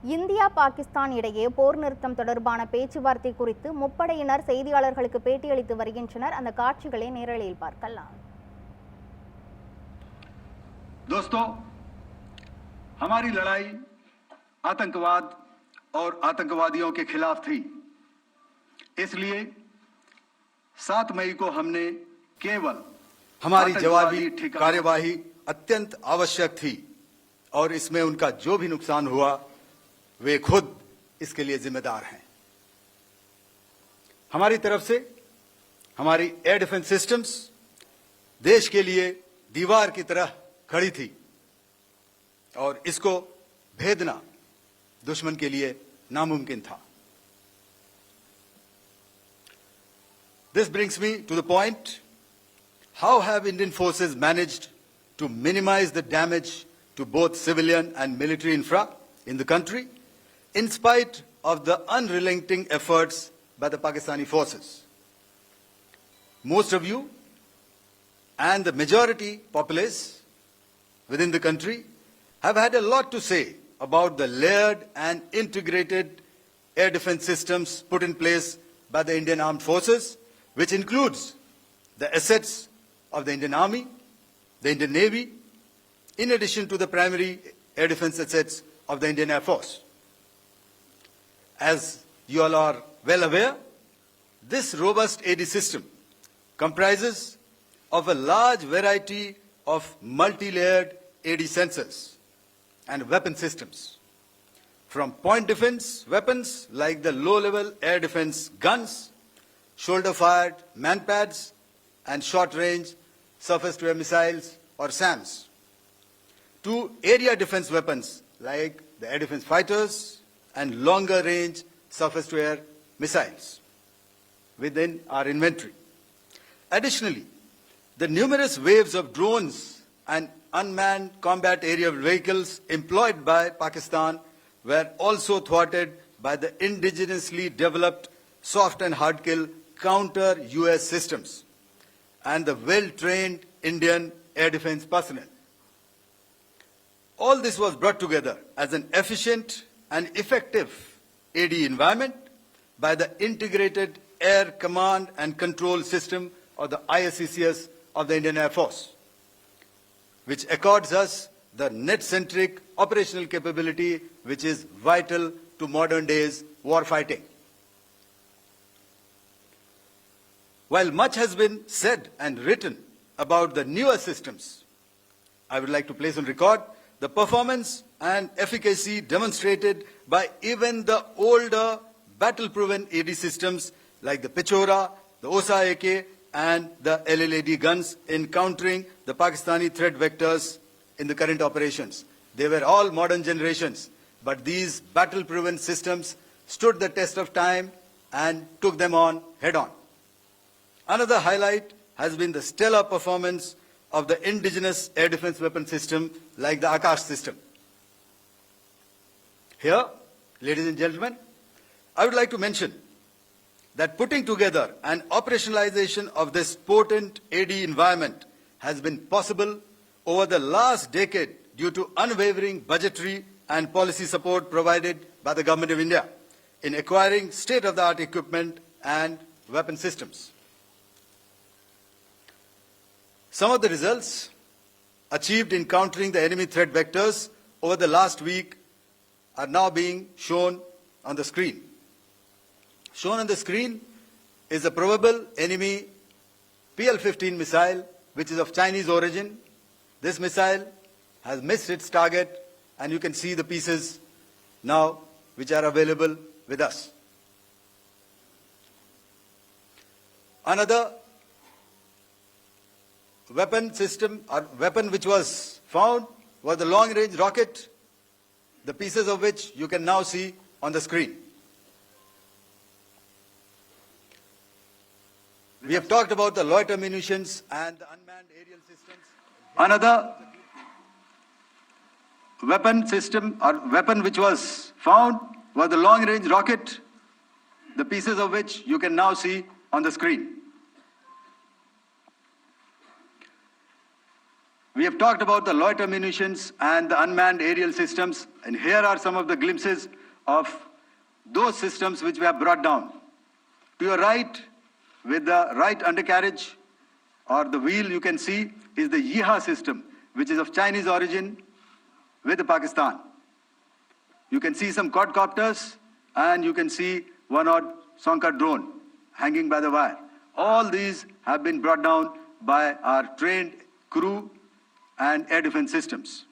India Pakistan இடையே போர் நிறுத்தம் தொடர்பான பேச்சுவார்த்தை குறித்து முப்படையினர் செய்தியாளர்களுக்கு பேட்டியளித்து வருகின்றனர். அந்த காட்சிகளை நேரலையில் பார்க்கலாம். दोस्तों, हमारी लड़ाई आतंकवाद और आतंकवादियों के खिलाफ थी। इसलिए 7 मई को हमने केवल हमारी जवाबी कार्यवाही अत्यंत आवश्यक थी और इसमें उनका जो भी नुकसान हुआ वे खुद इसके लिए जिम्मेदार हैं। हमारी तरफ से हमारी एयर डिफेंस सिस्टम्स देश के लिए दीवार की तरह खड़ी थी और इसको भेदना दुश्मन के लिए नामुमकिन था। This brings me to the point: how have Indian forces managed to minimize the damage to both civilian and military infra in the country, in spite of the unrelenting efforts by the Pakistani forces? Most of you and the majority populace within the country have had a lot to say about the layered and integrated air defense systems put in place by the Indian Armed Forces, which includes the assets of the Indian Army, the Indian Navy, in addition to the primary air defense assets of the Indian Air Force. As you all are well aware, this robust AD system comprises of a large variety of multi-layered AD sensors and weapon systems. From point defense weapons like the low-level air defense guns, shoulder-fired manpads, and short-range surface-to-air missiles or SAMs, to area defense weapons like the air defense fighters and longer-range surface-to-air missiles within our inventory. Additionally, the numerous waves of drones and unmanned combat aerial vehicles employed by Pakistan were also thwarted by the indigenously developed soft and hard kill counter-US systems and the well-trained Indian air defense personnel. All this was brought together as an efficient and effective AD environment by the Integrated Air Command and Control System, or the ISCCS, of the Indian Air Force, which accords us the net-centric operational capability which is vital to modern days war fighting. While much has been said and written about the newer systems, I would like to place on record the performance and efficacy demonstrated by even the older battle-proven AD systems like the Pechora, the Osa AK, and the LLAD guns in countering the Pakistani threat vectors in the current operations. They were all modern generations, but these battle-proven systems stood the test of time and took them on head-on. Another highlight has been the stellar performance of the indigenous air defense weapon system like the Akash system. Here, ladies and gentlemen, I would like to mention that putting together and operationalization of this potent AD environment has been possible over the last decade due to unwavering budgetary and policy support provided by the Government of India in acquiring state-of-the-art equipment and weapon systems. Some of the results achieved in countering the enemy threat vectors over the last week are now being shown on the screen. Shown on the screen is a probable enemy PL-15 missile, which is of Chinese origin. This missile has missed its target, and you can see the pieces now which are available with us. Another weapon system or weapon which was found was the long-range rocket, the pieces of which you can now see on the screen. We have talked about the loiter munitions and the unmanned aerial systems. Another weapon system or weapon which was found was the long-range rocket, the pieces of which you can now see on the screen. We have talked about the loiter munitions and the unmanned aerial systems, and here are some of the glimpses of those systems which we have brought down. To your right, with the right undercarriage or the wheel you can see is the Yeeha system, which is of Chinese origin with Pakistan. You can see some quadcopters and you can see one odd Sonka drone hanging by the wire. All these have been brought down by our trained crew and air defense systems.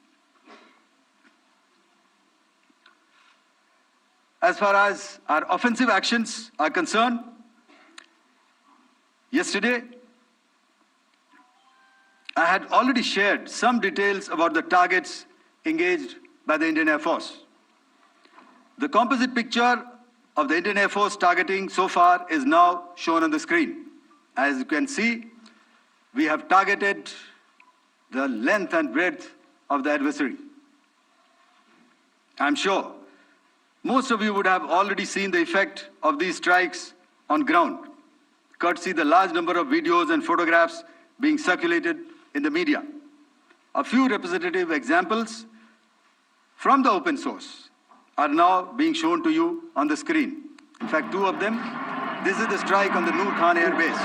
As far as our offensive actions are concerned, yesterday I had already shared some details about the targets engaged by the Indian Air Force. The composite picture of the Indian Air Force targeting so far is now shown on the screen. As you can see, we have targeted the length and breadth of the adversary. I'm sure most of you would have already seen the effect of these strikes on ground, courtesy the large number of videos and photographs being circulated in the media. A few representative examples from the open source are now being shown to you on the screen. In fact, two of them. This is the strike on the Noor Khan Air Base.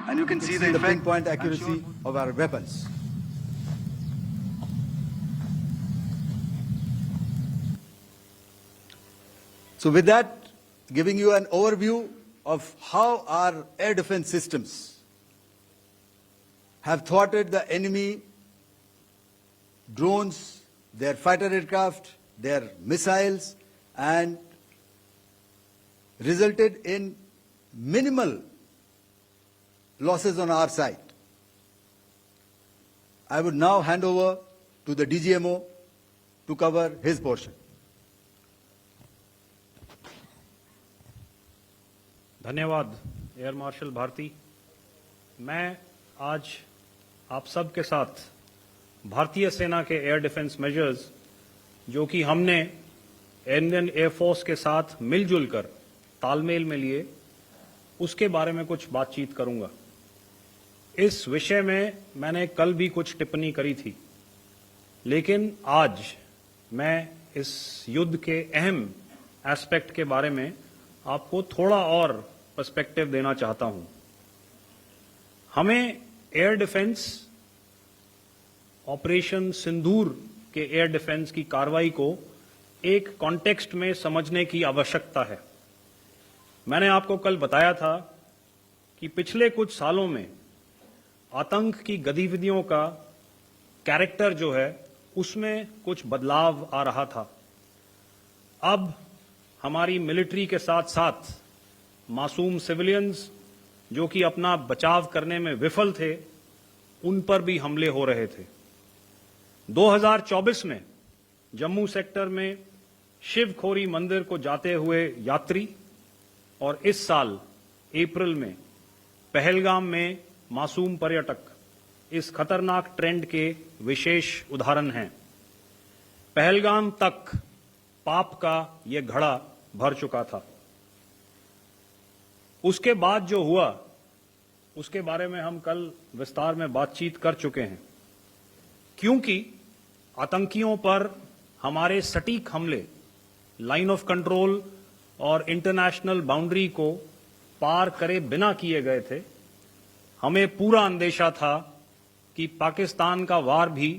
And you can see the effect. pinpoint accuracy of our weapons. So with that, giving you an overview of how our air defense systems have thwarted the enemy drones, their fighter aircraft, their missiles, and resulted in minimal losses on our side. I would now hand over to the DGMO to cover his portion. धन्यवाद air marshal Bharti. मैं आज आप सब के साथ भारतीय सेना के एयर डिफेंस मेजर्स जो कि हमने इंडियन एयरफोर्स के साथ मिलजुल कर तालमेल में लिए, उसके बारे में कुछ बातचीत करूंगा। इस विषय में मैंने कल भी कुछ टिप्पणी करी थी, लेकिन आज मैं इस युद्ध के अहम एस्पेक्ट के बारे में आपको थोड़ा और पर्सपेक्टिव देना चाहता हूं। हमें एयर डिफेंस ऑपरेशन सिंदूर के एयर डिफेंस की कार्रवाई को एक कॉन्टेक्स्ट में समझने की आवश्यकता है। मैंने आपको कल बताया था कि पिछले कुछ सालों में आतंक की गतिविधियों का कैरेक्टर जो है उसमें कुछ बदलाव आ रहा था। अब हमारी मिलिट्री के साथ साथ मासूम सिविलियंस जो कि अपना बचाव करने में विफल थे, उन पर भी हमले हो रहे थे। 2024 में जम्मू सेक्टर में शिवखोरी मंदिर को जाते हुए यात्री और इस साल अप्रैल में पहलगाम में मासूम पर्यटक इस खतरनाक ट्रेंड के विशेष उदाहरण हैं। पहलगाम तक पाप का ये घड़ा भर चुका था। उसके बाद जो हुआ उसके बारे में हम कल विस्तार में बातचीत कर चुके हैं, क्योंकि आतंकियों पर हमारे सटीक हमले लाइन ऑफ कंट्रोल और इंटरनेशनल बाउंड्री को पार करे बिना किए गए थे। हमें पूरा अंदेशा था कि पाकिस्तान का वार भी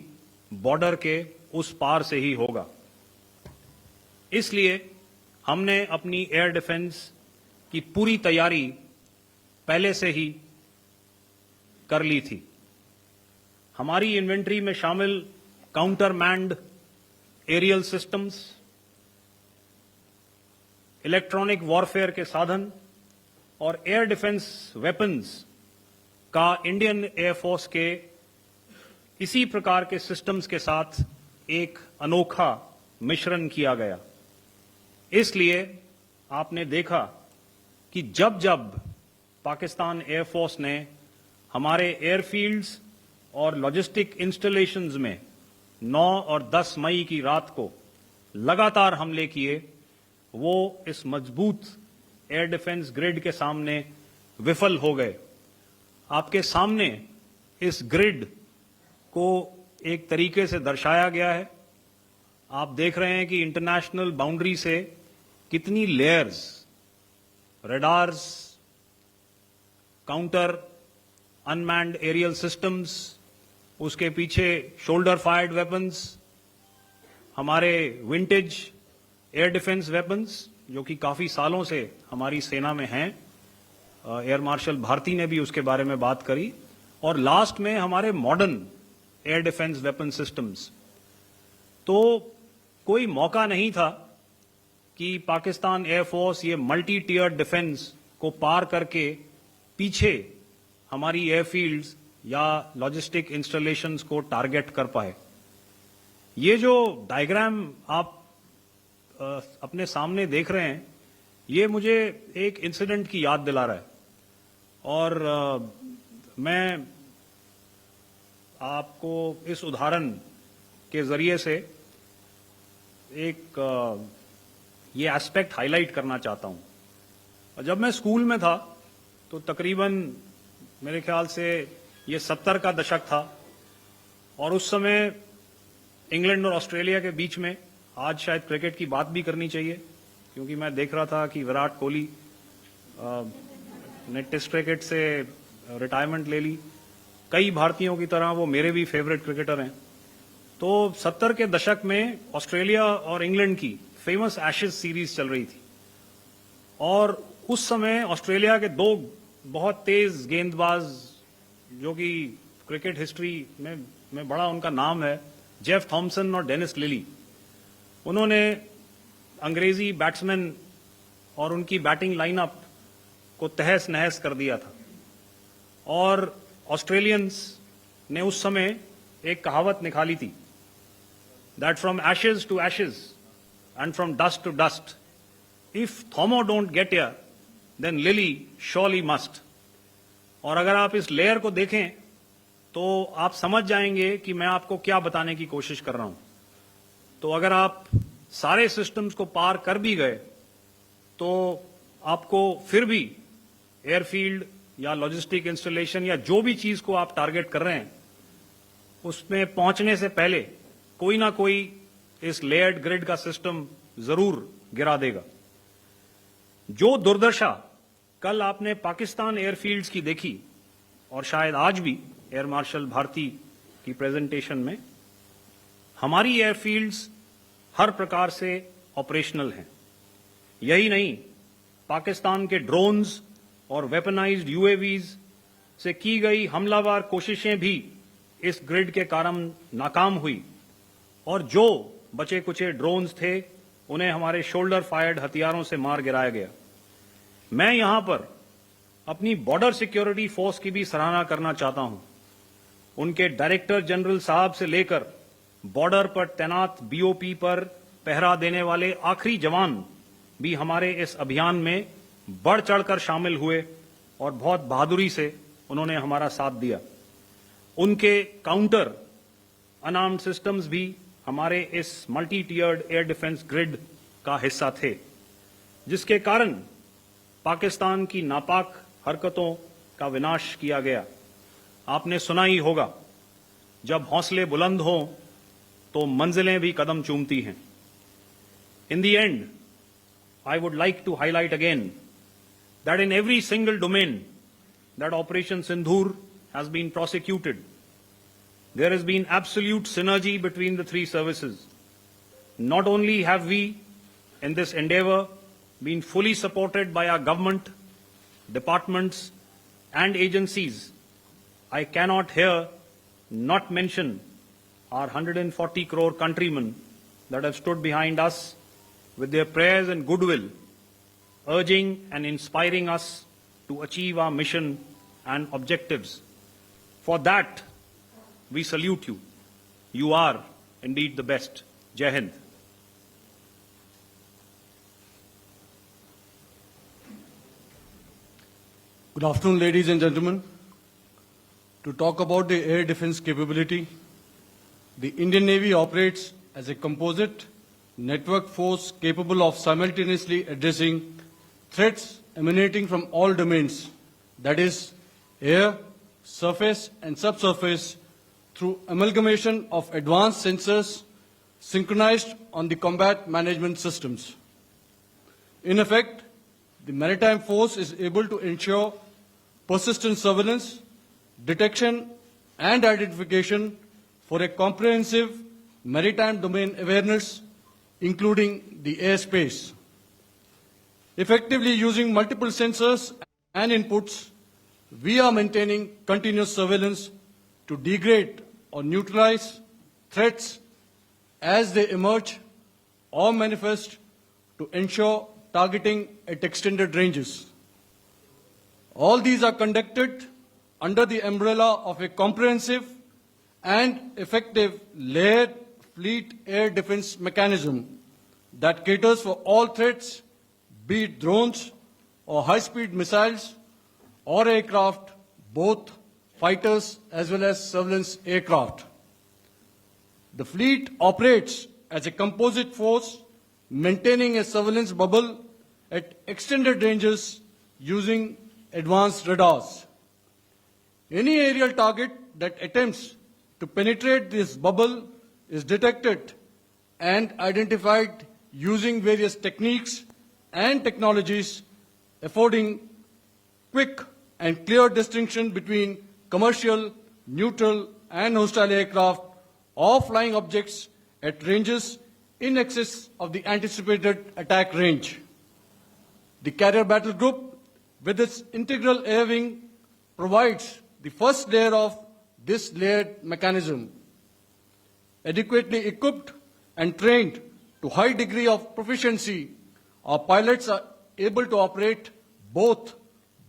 बॉर्डर के उस पार से ही होगा। इसलिए हमने अपनी एयर डिफेंस की पूरी तैयारी पहले से ही कर ली थी। हमारी इन्वेंट्री में शामिल counter manned aerial systems, electronic warfare के साधन और एयर डिफेंस वेपन्स का इंडियन एयरफोर्स के इसी प्रकार के सिस्टम्स के साथ एक अनोखा मिश्रण किया गया। इसलिए आपने देखा कि जब जब पाकिस्तान एयरफोर्स ने हमारे एयरफील्ड्स और लॉजिस्टिक इंस्टॉलेशंस में 9 और 10 मई की रात को लगातार हमले किए, वो इस मजबूत एयर डिफेंस ग्रिड के सामने विफल हो गए। आपके सामने इस ग्रिड को एक तरीके से दर्शाया गया है। आप देख रहे हैं कि इंटरनेशनल बाउंड्री से कितनी layers, radars, counter, unmanned aerial systems, उसके पीछे शोल्डर फायर्ड वेपन्स, हमारे विंटेज एयर डिफेंस वेपन्स जो कि काफी सालों से हमारी सेना में हैं। एयर मार्शल भारती ने भी उसके बारे में बात करी। और लास्ट में हमारे modern air defence weapon systems. तो कोई मौका नहीं था कि पाकिस्तान एयरफोर्स ये मल्टी टियर डिफेंस को पार करके पीछे हमारी एयरफील्ड्स या लॉजिस्टिक इंस्टॉलेशंस को टारगेट कर पाए। ये जो डायग्राम आप अपने सामने देख रहे हैं, ये मुझे एक इंसिडेंट की याद दिला रहा है। और मैं आपको इस उदाहरण के जरिए से एक ये एस्पेक्ट हाईलाइट करना चाहता हूं। जब मैं स्कूल में था तो तकरीबन मेरे ख्याल से ये 70 का दशक था और उस समय इंग्लैंड और ऑस्ट्रेलिया के बीच में, आज शायद क्रिकेट की बात भी करनी चाहिए क्योंकि मैं देख रहा था कि विराट कोहली ने टेस्ट क्रिकेट से रिटायरमेंट ले ली। कई भारतीयों की तरह वो मेरे भी फेवरेट क्रिकेटर हैं। तो 70 के दशक में ऑस्ट्रेलिया और इंग्लैंड की फेमस एशेज सीरीज चल रही थी और उस समय ऑस्ट्रेलिया के दो बहुत तेज गेंदबाज जो कि क्रिकेट हिस्ट्री में बड़ा उनका नाम है, जेफ थॉमसन और डेनिस लिली, उन्होंने अंग्रेजी बैट्समैन और उनकी बैटिंग लाइनअप को तहस नहस कर दिया था। और ऑस्ट्रेलियंस ने उस समय एक कहावत निकाली थी, that from ashes to ashes and from dust to dust, if Thommo don't get here then Lillee surely must. और अगर आप इस लेयर को देखें तो आप समझ जाएंगे कि मैं आपको क्या बताने की कोशिश कर रहा हूं। तो अगर आप सारे सिस्टम्स को पार कर भी गए तो आपको फिर भी एयरफील्ड या लॉजिस्टिक इंस्टॉलेशन या जो भी चीज को आप टारगेट कर रहे हैं उसमें पहुंचने से पहले कोई ना कोई इस लेयर्ड ग्रिड का सिस्टम जरूर गिरा देगा। जो दुर्दशा कल आपने पाकिस्तान एयरफील्ड्स की देखी और शायद आज भी एयर मार्शल भारती की प्रेजेंटेशन में, हमारी एयरफील्ड्स हर प्रकार से ऑपरेशनल हैं। यही नहीं, पाकिस्तान के ड्रोन्स और वेपनाइज्ड यूएवीज से की गई हमलावर कोशिशें भी इस ग्रिड के कारण नाकाम हुई और जो बचे कुचे ड्रोन्स थे उन्हें हमारे शोल्डर फायर्ड हथियारों से मार गिराया गया। मैं यहां पर अपनी बॉर्डर सिक्योरिटी फोर्स की भी सराहना करना चाहता हूं। उनके डायरेक्टर जनरल साहब से लेकर बॉर्डर पर तैनात बीओपी पर पहरा देने वाले आखिरी जवान भी हमारे इस अभियान में बढ़ चढ़कर शामिल हुए और बहुत बहादुरी से उन्होंने हमारा साथ दिया। उनके काउंटर अनार्म्ड सिस्टम्स भी हमारे इस मल्टी टियर्ड एयर डिफेंस ग्रिड का हिस्सा थे, जिसके कारण पाकिस्तान की नापाक हरकतों का विनाश किया गया। आपने सुना ही होगा, जब हौसले बुलंद हों तो मंजिलें भी कदम चूमती हैं। In the end, I would like to highlight again that in every single domain that Operation Sindhur has been prosecuted, there has been absolute synergy between the three services. Not only have we, in this endeavor, been fully supported by our government, departments, and agencies, I cannot here not mention our 140 crore countrymen that have stood behind us with their prayers and goodwill, urging and inspiring us to achieve our mission and objectives. For that, we salute you. You are indeed the best. Jai Hind. Good afternoon, ladies and gentlemen. To talk about the air defense capability, the Indian Navy operates as a composite network force capable of simultaneously addressing threats emanating from all domains, that is, air, surface and subsurface through amalgamation of advanced sensors synchronized on the combat management systems. In effect, the maritime force is able to ensure persistent surveillance, detection, and identification for a comprehensive maritime domain awareness, including the airspace. Effectively using multiple sensors and inputs, we are maintaining continuous surveillance to degrade or neutralize threats as they emerge or manifest to ensure targeting at extended ranges. All these are conducted under the umbrella of a comprehensive and effective layered fleet air defense mechanism that caters for all threats, be it drones or high-speed missiles or aircraft, both fighters as well as surveillance aircraft. The fleet operates as a composite force, maintaining a surveillance bubble at extended ranges using advanced radars. Any aerial target that attempts to penetrate this bubble is detected and identified using various techniques and technologies, affording quick and clear distinction between commercial, neutral, and hostile aircraft or flying objects at ranges in excess of the anticipated attack range. The Carrier Battle Group, with its integral air wing, provides the first layer of this layered mechanism. Adequately equipped and trained to high degree of proficiency, our pilots are able to operate both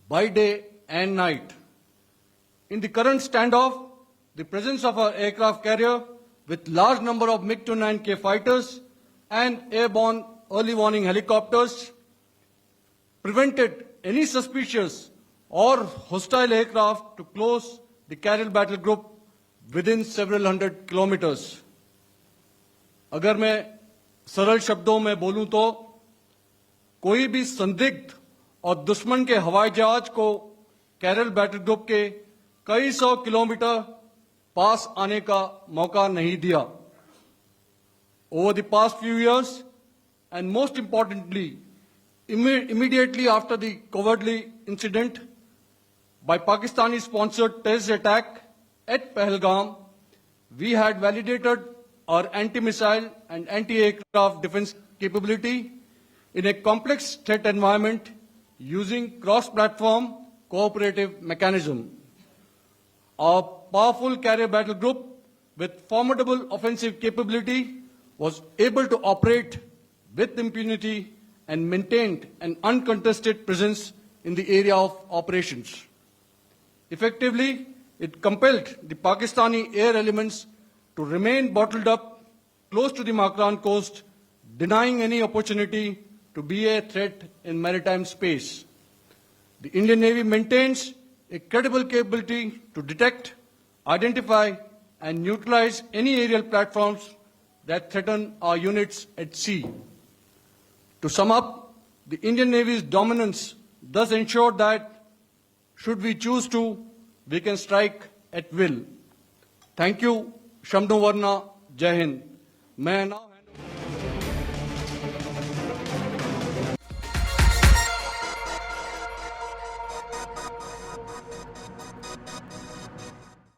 by day and night. In the current standoff, the presence of our aircraft carrier with large number of MiG-29K fighters and airborne early warning helicopters prevented any suspicious or hostile aircraft to close the Carrier Battle Group within several hundred kilometers. अगर मैं सरल शब्दों में बोलूं तो कोई भी संदिग्ध और दुश्मन के हवाई जहाज को कैरल बैटल ग्रुप के कई सौ किलोमीटर पास आने का मौका नहीं दिया. Over the past few years, and most importantly, immediately after the cowardly incident by Pakistani-sponsored terrorist attack at Pahalgam, we had validated our anti-missile and anti-aircraft defense capability in a complex threat environment using cross-platform cooperative mechanism. Our powerful carrier battle group with formidable offensive capability was able to operate with impunity and maintained an uncontested presence in the area of operations. Effectively, it compelled the Pakistani air elements to remain bottled up close to the Makran coast, denying any opportunity to be a threat in maritime space. The Indian Navy maintains a credible capability to detect, identify, and neutralize any aerial platforms that threaten our units at sea. To sum up, the Indian Navy's dominance does ensure that, should we choose to, we can strike at will. Thank you. Shamdhu Varna, Jai Hind. मैं now